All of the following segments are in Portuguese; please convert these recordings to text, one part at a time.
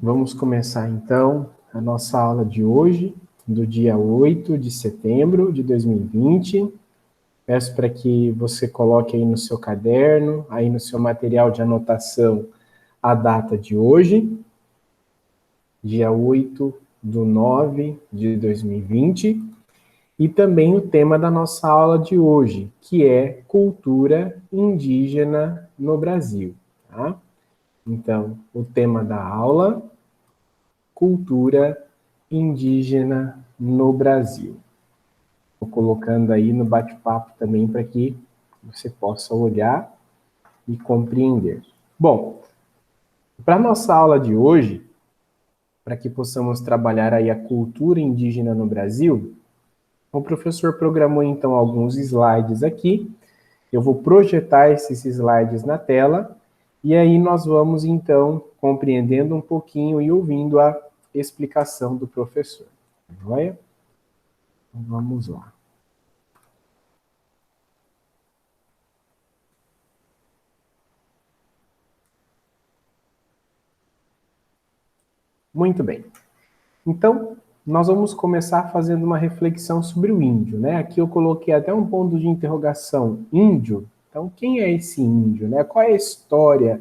Vamos começar então a nossa aula de hoje, do dia 8 de setembro de 2020. Peço para que você coloque aí no seu caderno, aí no seu material de anotação, a data de hoje, dia 8/9 de 2020, e também o tema da nossa aula de hoje, que é cultura indígena no Brasil. Tá? Então, o tema da aula: cultura indígena no Brasil. Estou colocando aí no bate-papo também para que você possa olhar e compreender. Bom, para a nossa aula de hoje, para que possamos trabalhar aí a cultura indígena no Brasil, o professor programou então alguns slides aqui. Eu vou projetar esses slides na tela e aí nós vamos então compreendendo um pouquinho e ouvindo a explicação do professor. Joia? Então, vamos lá. Muito bem. Então, nós vamos começar fazendo uma reflexão sobre o índio, né? Aqui eu coloquei até um ponto de interrogação, índio. Então, quem é esse índio, né? Qual é a história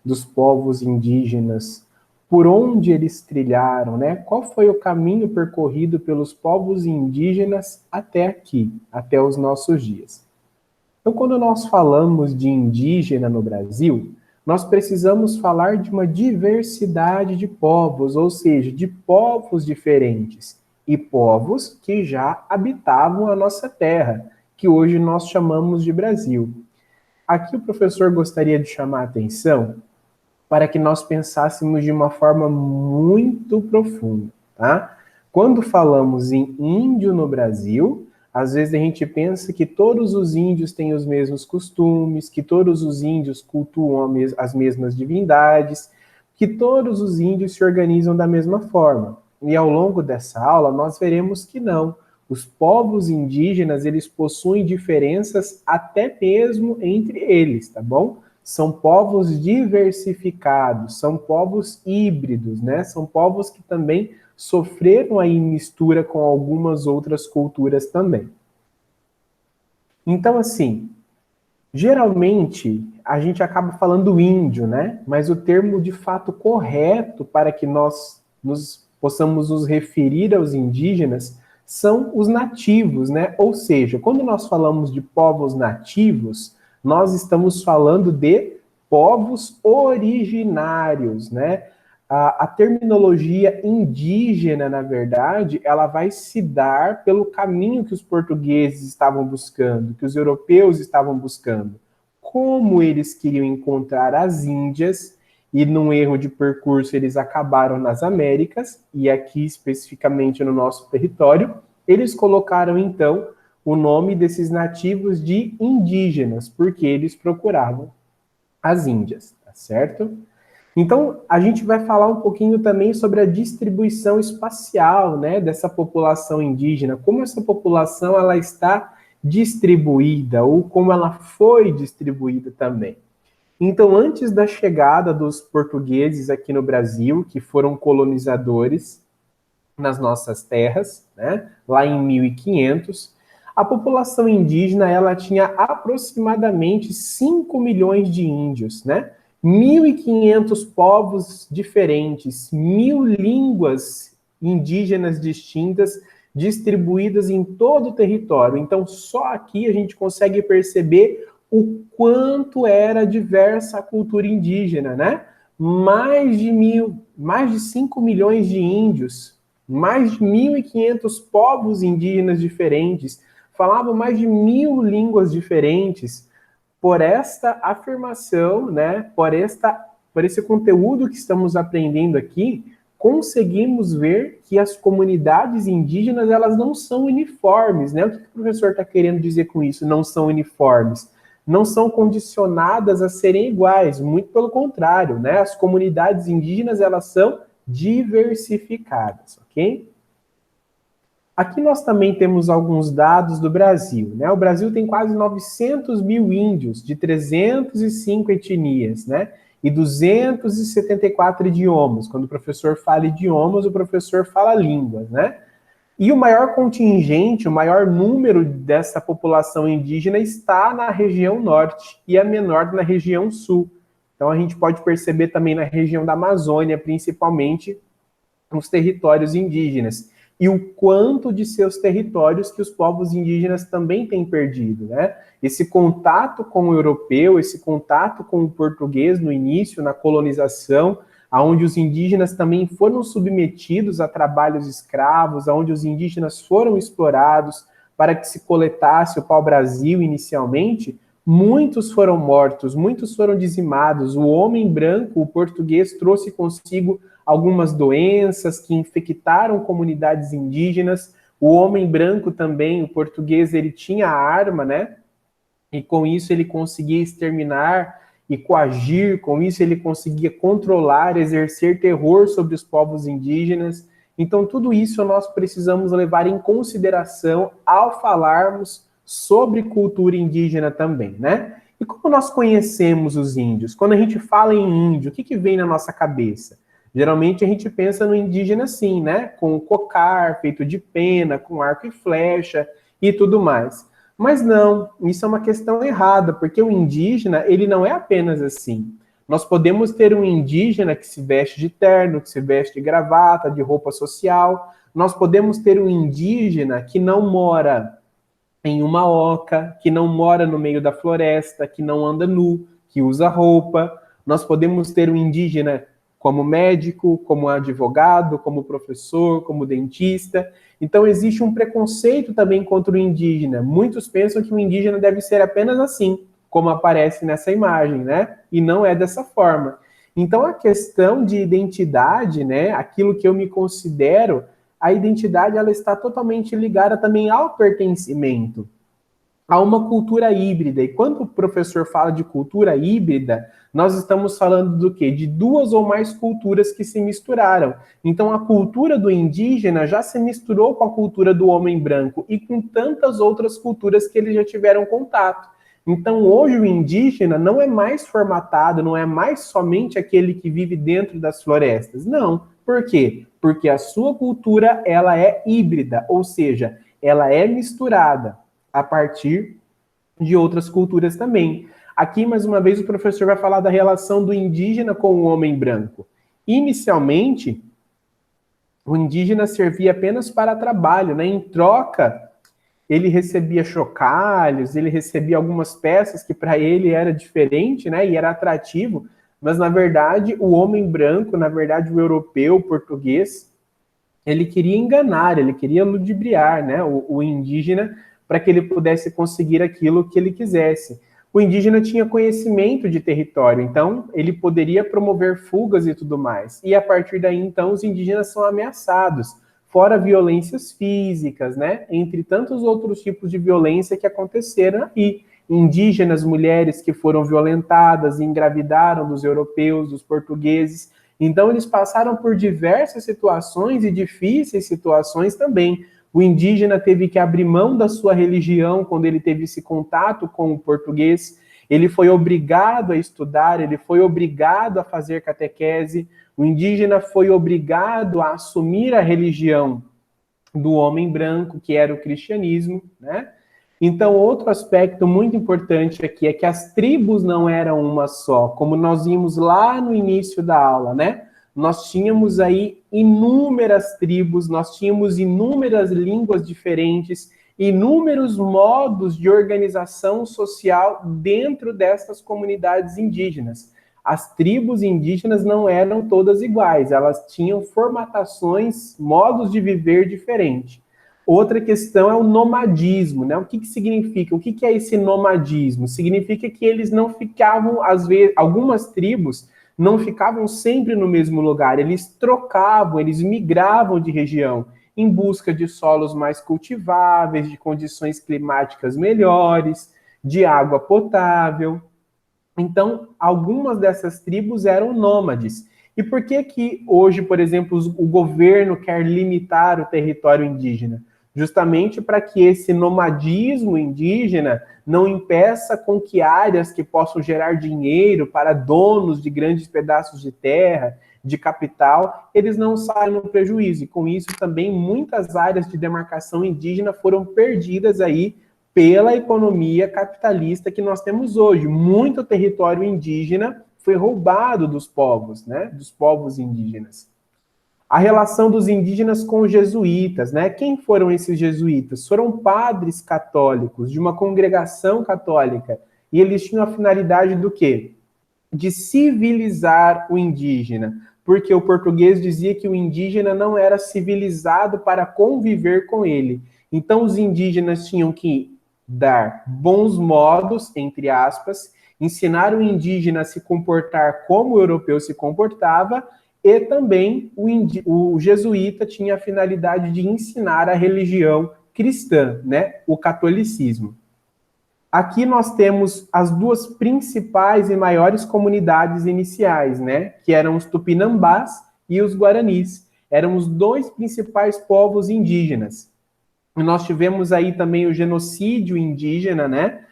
dos povos indígenas? Por onde eles trilharam, né? Qual foi o caminho percorrido pelos povos indígenas até aqui, até os nossos dias? Então, quando nós falamos de indígena no Brasil, nós precisamos falar de uma diversidade de povos, ou seja, de povos diferentes e povos que já habitavam a nossa terra, que hoje nós chamamos de Brasil. Aqui o professor gostaria de chamar a atenção para que nós pensássemos de uma forma muito profunda, tá? Quando falamos em índio no Brasil, às vezes a gente pensa que todos os índios têm os mesmos costumes, que todos os índios cultuam as mesmas divindades, que todos os índios se organizam da mesma forma. E ao longo dessa aula nós veremos que não. Os povos indígenas, eles possuem diferenças até mesmo entre eles, tá bom? São povos diversificados, são povos híbridos, né? São povos que também sofreram aí mistura com algumas outras culturas também. Então, assim, geralmente a gente acaba falando índio, né? Mas o termo de fato correto para que nós possamos nos referir aos indígenas são os nativos, né? Ou seja, quando nós falamos de povos nativos, nós estamos falando de povos originários, né? A terminologia indígena, na verdade, ela vai se dar pelo caminho que os portugueses estavam buscando, que os europeus estavam buscando. Como eles queriam encontrar as Índias, e num erro de percurso eles acabaram nas Américas, e aqui especificamente no nosso território, eles colocaram então o nome desses nativos de indígenas, porque eles procuravam as Índias, tá certo? Então, a gente vai falar um pouquinho também sobre a distribuição espacial, né, dessa população indígena, como essa população ela está distribuída ou como ela foi distribuída também. Então, antes da chegada dos portugueses aqui no Brasil, que foram colonizadores nas nossas terras, né, lá em 1500, a população indígena ela tinha aproximadamente 5 milhões de índios, né? 1.500 povos diferentes, 1.000 línguas indígenas distintas distribuídas em todo o território. Então, só aqui a gente consegue perceber o quanto era diversa a cultura indígena, né? Mais de 5 milhões de índios, mais de 1.500 povos indígenas diferentes, falavam mais de 1.000 línguas diferentes. Por esta afirmação, né, por esse conteúdo que estamos aprendendo aqui, conseguimos ver que as comunidades indígenas elas não são uniformes, né? O que o professor está querendo dizer com isso? Não são uniformes, não são condicionadas a serem iguais, muito pelo contrário, né? As comunidades indígenas elas são diversificadas, ok? Aqui nós também temos alguns dados do Brasil, né? O Brasil tem quase 900 mil índios de 305 etnias, né? e 274 idiomas. Quando o professor fala idiomas, o professor fala línguas, né? E o maior contingente, o maior número dessa população indígena está na região norte e a menor na região sul. Então a gente pode perceber também na região da Amazônia, principalmente, os territórios indígenas. E o quanto de seus territórios que os povos indígenas também têm perdido, né? Esse contato com o europeu, esse contato com o português no início, na colonização, onde os indígenas também foram submetidos a trabalhos escravos, onde os indígenas foram explorados para que se coletasse o pau-brasil inicialmente, muitos foram mortos, muitos foram dizimados. O homem branco, o português, trouxe consigo algumas doenças que infectaram comunidades indígenas. O homem branco também, o português, ele tinha arma, né? E com isso ele conseguia exterminar e coagir, com isso ele conseguia controlar, exercer terror sobre os povos indígenas. Então tudo isso nós precisamos levar em consideração ao falarmos sobre cultura indígena também, né? E como nós conhecemos os índios? Quando a gente fala em índio, o que vem na nossa cabeça? Geralmente a gente pensa no indígena assim, né? Com cocar, feito de pena, com arco e flecha e tudo mais. Mas não, isso é uma questão errada, porque o indígena, ele não é apenas assim. Nós podemos ter um indígena que se veste de terno, que se veste de gravata, de roupa social. Nós podemos ter um indígena que não mora em uma oca, que não mora no meio da floresta, que não anda nu, que usa roupa. Nós podemos ter um indígena como médico, como advogado, como professor, como dentista. Então existe um preconceito também contra o indígena. Muitos pensam que o indígena deve ser apenas assim, como aparece nessa imagem, né? E não é dessa forma. Então a questão de identidade, né? Aquilo que eu me considero, a identidade ela está totalmente ligada também ao pertencimento, a uma cultura híbrida. E quando o professor fala de cultura híbrida, nós estamos falando do quê? De duas ou mais culturas que se misturaram. Então a cultura do indígena já se misturou com a cultura do homem branco e com tantas outras culturas que eles já tiveram contato. Então hoje o indígena não é mais formatado, não é mais somente aquele que vive dentro das florestas. Não. Por quê? Porque a sua cultura ela é híbrida, ou seja, ela é misturada a partir de outras culturas também. Aqui, mais uma vez, o professor vai falar da relação do indígena com o homem branco. Inicialmente, o indígena servia apenas para trabalho, né? Em troca, ele recebia chocalhos, ele recebia algumas peças que para ele era diferente, né? E era atrativo, mas na verdade o homem branco, na verdade o europeu, o português, ele queria enganar, ele queria ludibriar, né? O indígena para que ele pudesse conseguir aquilo que ele quisesse. O indígena tinha conhecimento de território, então ele poderia promover fugas e tudo mais. E a partir daí, então, os indígenas são ameaçados, fora violências físicas, né? Entre tantos outros tipos de violência que aconteceram aí. Indígenas, mulheres que foram violentadas, engravidaram dos europeus, dos portugueses. Então, eles passaram por diversas situações e difíceis situações também. O indígena teve que abrir mão da sua religião quando ele teve esse contato com o português. Ele foi obrigado a estudar, ele foi obrigado a fazer catequese. O indígena foi obrigado a assumir a religião do homem branco, que era o cristianismo, né? Então, outro aspecto muito importante aqui é que as tribos não eram uma só, como nós vimos lá no início da aula, né? Nós tínhamos aí inúmeras tribos, nós tínhamos inúmeras línguas diferentes, inúmeros modos de organização social dentro dessas comunidades indígenas. As tribos indígenas não eram todas iguais, elas tinham formatações, modos de viver diferentes. Outra questão é o nomadismo, né? O que significa? O que é esse nomadismo? Significa que eles não ficavam, às vezes, algumas tribos não ficavam sempre no mesmo lugar, eles trocavam, eles migravam de região em busca de solos mais cultiváveis, de condições climáticas melhores, de água potável. Então, algumas dessas tribos eram nômades. E por que que hoje, por exemplo, o governo quer limitar o território indígena? justamente para que esse nomadismo indígena não impeça com que áreas que possam gerar dinheiro para donos de grandes pedaços de terra, de capital, eles não saiam no prejuízo. E com isso também muitas áreas de demarcação indígena foram perdidas aí pela economia capitalista que nós temos hoje. Muito território indígena foi roubado dos povos, né? Dos povos indígenas. A relação dos indígenas com os jesuítas, né? Quem foram esses jesuítas? Foram padres católicos de uma congregação católica e eles tinham a finalidade do quê? De civilizar o indígena, porque o português dizia que o indígena não era civilizado para conviver com ele. Então os indígenas tinham que dar bons modos, entre aspas, ensinar o indígena a se comportar como o europeu se comportava, e também o jesuíta tinha a finalidade de ensinar a religião cristã, né? O catolicismo. Aqui nós temos as duas principais e maiores comunidades iniciais, né? Que eram os tupinambás e os guaranis. Eram os dois principais povos indígenas. E nós tivemos aí também o genocídio indígena, né?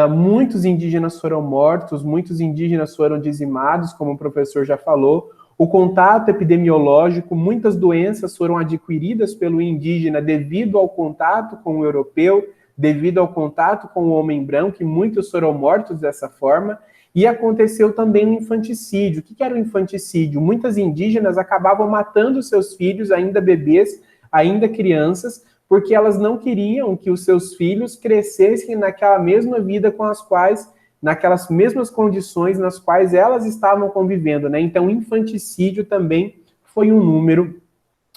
Muitos indígenas foram mortos, muitos indígenas foram dizimados, como o professor já falou. O contato epidemiológico, muitas doenças foram adquiridas pelo indígena devido ao contato com o europeu, devido ao contato com o homem branco, e muitos foram mortos dessa forma. E aconteceu também o infanticídio. O que era o infanticídio? Muitas indígenas acabavam matando seus filhos, ainda bebês, ainda crianças, porque elas não queriam que os seus filhos crescessem naquela mesma vida com as quais, naquelas mesmas condições nas quais elas estavam convivendo, né? Então, o infanticídio também foi um número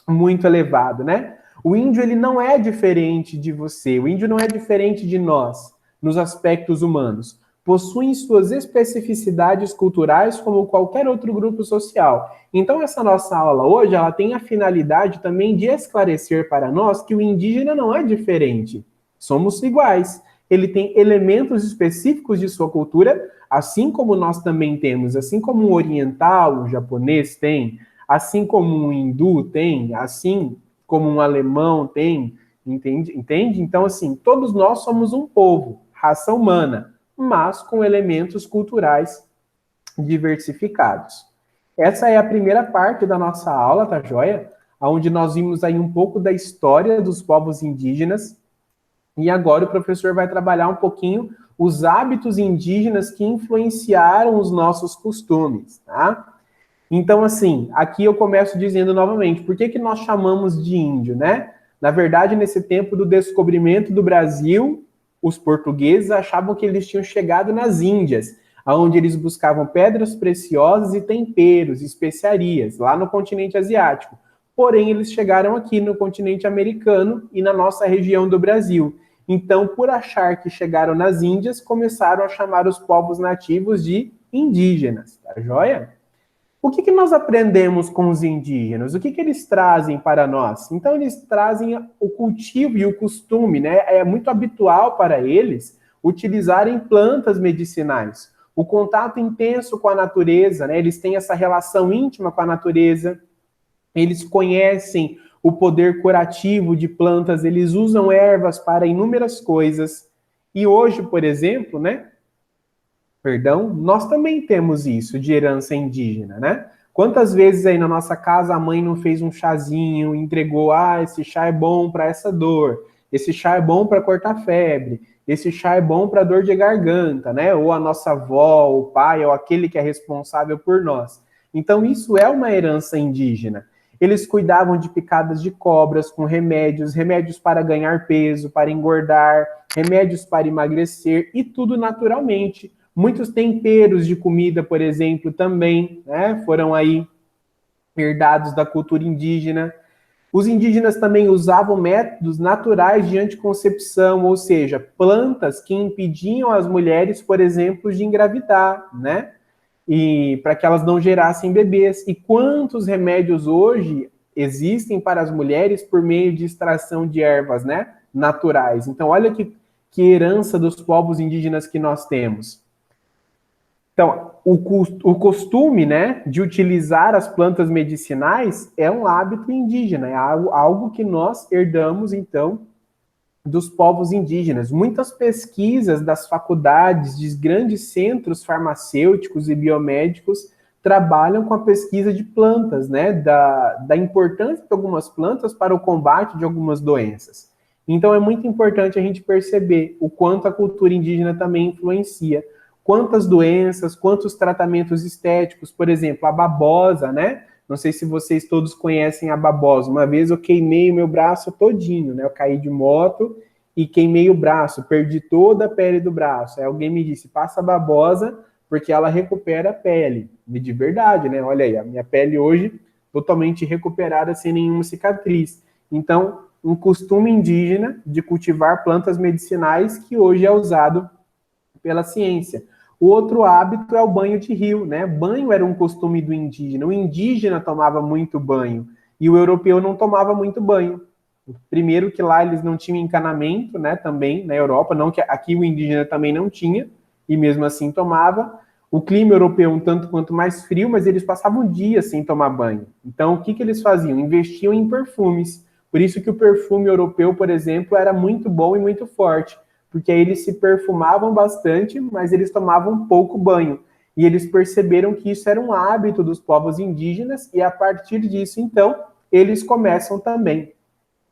muito elevado, né? O índio, ele não é diferente de você, o índio não é diferente de nós, nos aspectos humanos. Possuem suas especificidades culturais como qualquer outro grupo social. Então, essa nossa aula hoje, ela tem a finalidade também de esclarecer para nós que o indígena não é diferente. Somos iguais. Ele tem elementos específicos de sua cultura, assim como nós também temos, assim como um oriental, um japonês tem, assim como um hindu tem, assim como um alemão tem, entende? Então, assim, todos nós somos um povo, raça humana, mas com elementos culturais diversificados. Essa é a primeira parte da nossa aula, tá joia? Onde nós vimos aí um pouco da história dos povos indígenas. E agora o professor vai trabalhar um pouquinho os hábitos indígenas que influenciaram os nossos costumes, tá? Então, assim, aqui eu começo dizendo novamente, por que nós chamamos de índio, né? Na verdade, nesse tempo do descobrimento do Brasil, os portugueses achavam que eles tinham chegado nas Índias, onde eles buscavam pedras preciosas e temperos, especiarias, lá no continente asiático. Porém, eles chegaram aqui no continente americano e na nossa região do Brasil. Então, por achar que chegaram nas Índias, começaram a chamar os povos nativos de indígenas, tá joia? O que nós aprendemos com os indígenas? O que eles trazem para nós? Então, eles trazem o cultivo e o costume, né? É muito habitual para eles utilizarem plantas medicinais. O contato intenso com a natureza, né? Eles têm essa relação íntima com a natureza. Eles conhecem o poder curativo de plantas, eles usam ervas para inúmeras coisas. E hoje, por exemplo, né? Perdão, nós também temos isso de herança indígena, né? Quantas vezes aí na nossa casa a mãe não fez um chazinho, entregou, esse chá é bom para essa dor, esse chá é bom para cortar febre, esse chá é bom para dor de garganta, né? Ou a nossa avó, o pai, ou aquele que é responsável por nós. Então isso é uma herança indígena. Eles cuidavam de picadas de cobras com remédios, remédios para ganhar peso, para engordar, remédios para emagrecer, e tudo naturalmente. Muitos temperos de comida, por exemplo, também, né, foram aí herdados da cultura indígena. Os indígenas também usavam métodos naturais de anticoncepção, ou seja, plantas que impediam as mulheres, por exemplo, de engravidar, né? E para que elas não gerassem bebês. E quantos remédios hoje existem para as mulheres por meio de extração de ervas, né, naturais? Então, olha que herança dos povos indígenas que nós temos. Então, o costume, né, de utilizar as plantas medicinais é um hábito indígena, é algo que nós herdamos, então, dos povos indígenas. Muitas pesquisas das faculdades, de grandes centros farmacêuticos e biomédicos trabalham com a pesquisa de plantas, né, da importância de algumas plantas para o combate de algumas doenças. Então, é muito importante a gente perceber o quanto a cultura indígena também influencia. Quantas doenças, quantos tratamentos estéticos, por exemplo, a babosa, né? Não sei se vocês todos conhecem a babosa. Uma vez eu queimei o meu braço todinho, né? Eu caí de moto e queimei o braço, perdi toda a pele do braço. Aí alguém me disse, passa a babosa, porque ela recupera a pele. E de verdade, né? Olha aí, a minha pele hoje totalmente recuperada, sem nenhuma cicatriz. Então, um costume indígena de cultivar plantas medicinais que hoje é usado pela ciência. O outro hábito é o banho de rio, né? Banho era um costume do indígena. O indígena tomava muito banho e o europeu não tomava muito banho. Primeiro que lá eles não tinham encanamento, né? Também na Europa, não que aqui o indígena também não tinha e mesmo assim tomava. O clima europeu um tanto quanto mais frio, mas eles passavam dias sem tomar banho. Então o que eles faziam? Investiam em perfumes. Por isso que o perfume europeu, por exemplo, era muito bom e muito forte, porque aí eles se perfumavam bastante, mas eles tomavam pouco banho. E eles perceberam que isso era um hábito dos povos indígenas, e a partir disso, então, eles começam também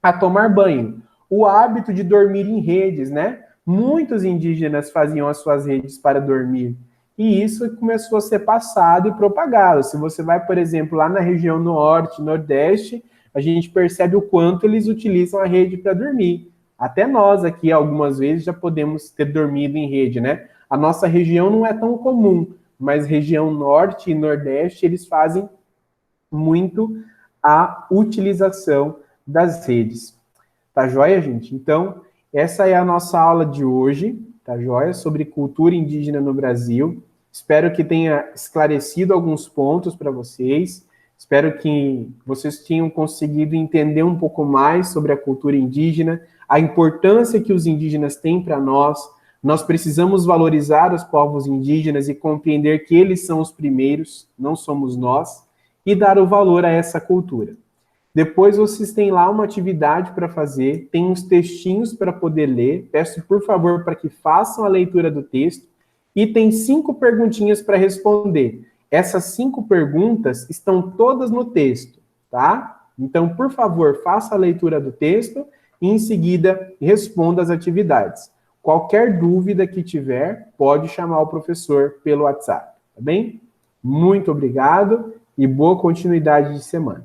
a tomar banho. O hábito de dormir em redes, né? Muitos indígenas faziam as suas redes para dormir. E isso começou a ser passado e propagado. Se você vai, por exemplo, lá na região norte, nordeste, a gente percebe o quanto eles utilizam a rede para dormir. Até nós aqui, algumas vezes, já podemos ter dormido em rede, né? A nossa região não é tão comum, mas região norte e nordeste, eles fazem muito a utilização das redes. Tá joia, gente? Então, essa é a nossa aula de hoje, tá joia? Sobre cultura indígena no Brasil. Espero que tenha esclarecido alguns pontos para vocês. Espero que vocês tenham conseguido entender um pouco mais sobre a cultura indígena, a importância que os indígenas têm para nós. Nós precisamos valorizar os povos indígenas e compreender que eles são os primeiros, não somos nós, e dar o valor a essa cultura. Depois vocês têm lá uma atividade para fazer, tem uns textinhos para poder ler. Peço, por favor, para que façam a leitura do texto. E tem 5 perguntinhas para responder. Essas 5 perguntas estão todas no texto, tá? Então, por favor, faça a leitura do texto e, em seguida, responda as atividades. Qualquer dúvida que tiver, pode chamar o professor pelo WhatsApp, tá bem? Muito obrigado e boa continuidade de semana.